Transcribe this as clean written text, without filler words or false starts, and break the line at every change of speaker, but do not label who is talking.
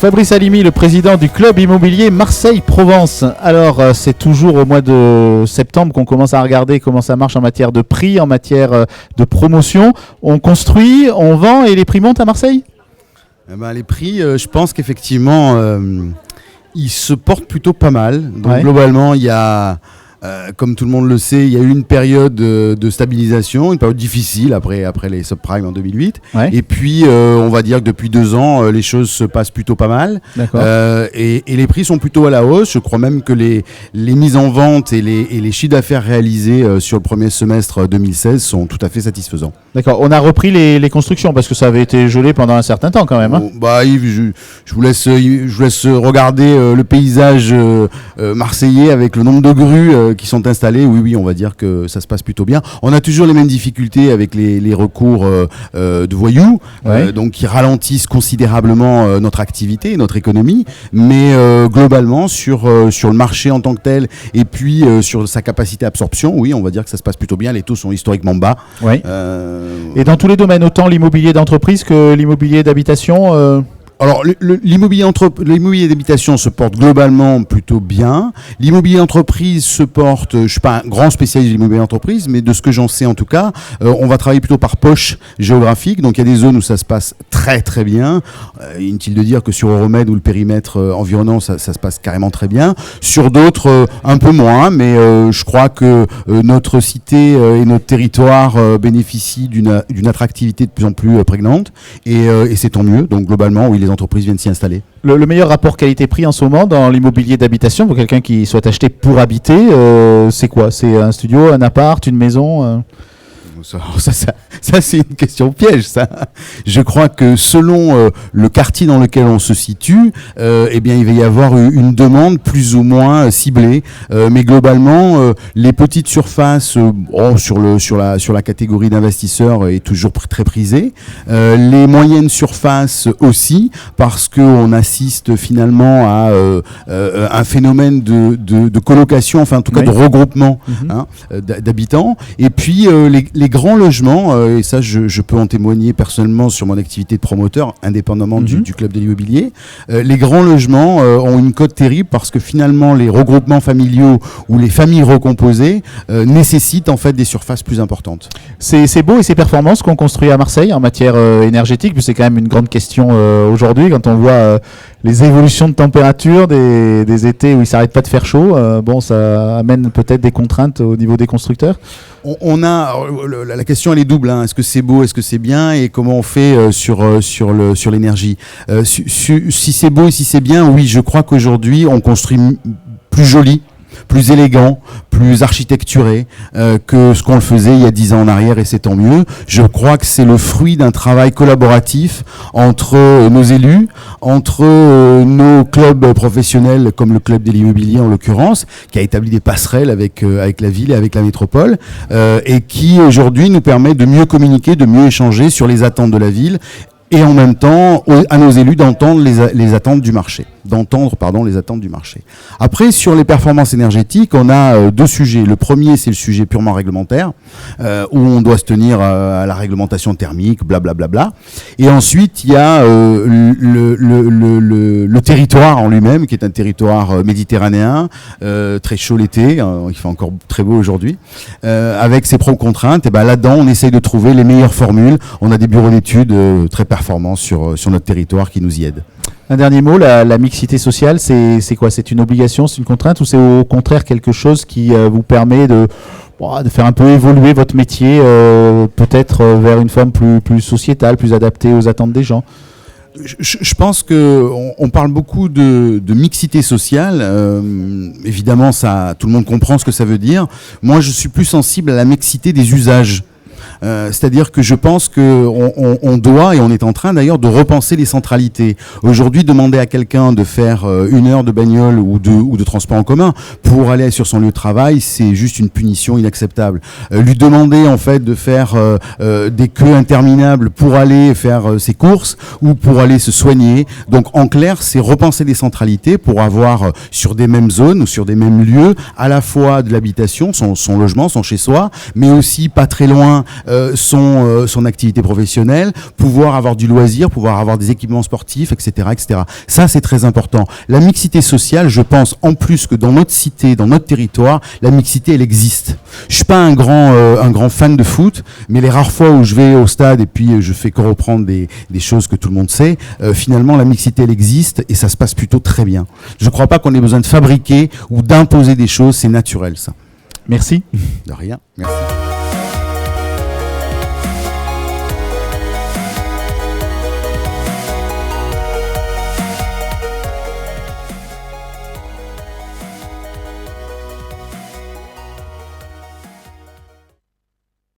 Fabrice Halimi, le président du club immobilier Marseille-Provence. Alors, c'est toujours au mois de septembre qu'on commence à regarder comment ça marche en matière de prix, en matière de promotion. On construit, on vend et les prix montent à Marseille ?
Les prix, je pense qu'effectivement, ils se portent plutôt pas mal. Donc globalement, il y a... comme tout le monde le sait, il y a eu une période de stabilisation, une période difficile après les subprimes en 2008. Ouais. Et puis, on va dire que depuis 2 ans, les choses se passent plutôt pas mal. Et les prix sont plutôt à la hausse. Je crois même que les mises en vente et les chiffres d'affaires réalisés sur le premier semestre 2016 sont tout à fait satisfaisants.
D'accord. On a repris les constructions parce que ça avait été gelé pendant un certain temps quand même. Hein.
Yves, je vous laisse regarder le paysage marseillais avec le nombre de grues qui sont installés. Oui, on va dire que ça se passe plutôt bien. On a toujours les mêmes difficultés avec les recours de voyous, donc qui ralentissent considérablement notre activité, notre économie. Mais globalement, sur le marché en tant que tel, et puis sur sa capacité d'absorption, oui, on va dire que ça se passe plutôt bien. Les taux sont historiquement bas.
Oui. Et dans tous les domaines, autant l'immobilier d'entreprise que l'immobilier d'habitation
Alors, l'immobilier d'habitation se porte globalement plutôt bien. L'immobilier d'entreprise se porte, je suis pas un grand spécialiste de l'immobilier d'entreprise, mais de ce que j'en sais en tout cas, on va travailler plutôt par poche géographique. Donc, il y a des zones où ça se passe très très bien. Inutile de dire que sur Euromède ou le périmètre environnant, ça se passe carrément très bien. Sur d'autres, un peu moins, mais je crois que notre cité et notre territoire bénéficient d'une attractivité de plus en plus prégnante. Et c'est tant mieux. Donc, globalement, oui, les entreprises viennent s'y installer.
Le meilleur rapport qualité-prix en ce moment dans l'immobilier d'habitation pour quelqu'un qui souhaite acheter pour habiter, c'est quoi ? C'est un studio, un appart, une maison
Ça, c'est une question piège, ça. Je crois que selon le quartier dans lequel on se situe, il va y avoir une demande plus ou moins ciblée. Mais globalement, les petites surfaces, sur la catégorie d'investisseurs, est toujours très prisée. Les moyennes surfaces aussi, parce qu'on assiste finalement à un phénomène de colocation, enfin en tout cas de regroupement d'habitants. Et puis les grands logements, et ça je peux en témoigner personnellement sur mon activité de promoteur, indépendamment du club de l'immobilier, les grands logements ont une cote terrible parce que finalement les regroupements familiaux ou les familles recomposées nécessitent en fait des surfaces plus importantes.
C'est beau et c'est performant ce qu'on construit à Marseille en matière énergétique, puis c'est quand même une grande question aujourd'hui quand on voit les évolutions de température des étés où il ne s'arrête pas de faire chaud. Ça amène peut-être des contraintes au niveau des constructeurs.
La question elle est double, hein. Est-ce que c'est beau, est-ce que c'est bien, et comment on fait sur l'énergie. Si c'est beau et si c'est bien, oui, je crois qu'aujourd'hui on construit plus joli, plus élégant, plus architecturé que ce qu'on le faisait il y a 10 ans en arrière, et c'est tant mieux. Je crois que c'est le fruit d'un travail collaboratif entre nos élus, entre nos clubs professionnels comme le club de l'immobilier en l'occurrence, qui a établi des passerelles avec la ville et avec la métropole, et qui aujourd'hui nous permet de mieux communiquer, de mieux échanger sur les attentes de la ville, et en même temps à nos élus d'entendre les attentes du marché. Après, sur les performances énergétiques, on a 2 sujets. Le premier, c'est le sujet purement réglementaire, où on doit se tenir à la réglementation thermique, blablabla. Et ensuite, il y a le territoire en lui-même, qui est un territoire méditerranéen, très chaud l'été, il fait encore très beau aujourd'hui, avec ses propres contraintes. Et là-dedans, on essaye de trouver les meilleures formules. On a des bureaux d'études très performants sur notre territoire qui nous y aident.
Un dernier mot, la mixité sociale, c'est quoi ? C'est une obligation, c'est une contrainte, ou c'est au contraire quelque chose qui vous permet de faire un peu évoluer votre métier, peut-être vers une forme plus sociétale, plus adaptée aux attentes des gens ?
Je pense qu'on parle beaucoup de mixité sociale. Évidemment, tout le monde comprend ce que ça veut dire. Moi, je suis plus sensible à la mixité des usages. C'est-à-dire que je pense qu'on doit, et on est en train d'ailleurs de repenser les centralités. Aujourd'hui, demander à quelqu'un de faire 1 heure de bagnole ou de transport en commun pour aller sur son lieu de travail, c'est juste une punition inacceptable. Lui demander en fait de faire des queues interminables pour aller faire ses courses ou pour aller se soigner. Donc en clair, c'est repenser les centralités pour avoir sur des mêmes zones ou sur des mêmes lieux à la fois de l'habitation, son logement, son chez-soi, mais aussi pas très loin son activité professionnelle, pouvoir avoir du loisir, pouvoir avoir des équipements sportifs, etc., etc. Ça, c'est très important. La mixité sociale, je pense, en plus que dans notre cité, dans notre territoire, la mixité, elle existe. Je suis pas un grand fan de foot, mais les rares fois où je vais au stade et puis je fais que reprendre des choses que tout le monde sait, finalement, la mixité, elle existe et ça se passe plutôt très bien. Je ne crois pas qu'on ait besoin de fabriquer ou d'imposer des choses, c'est naturel, ça.
Merci.
De rien, merci.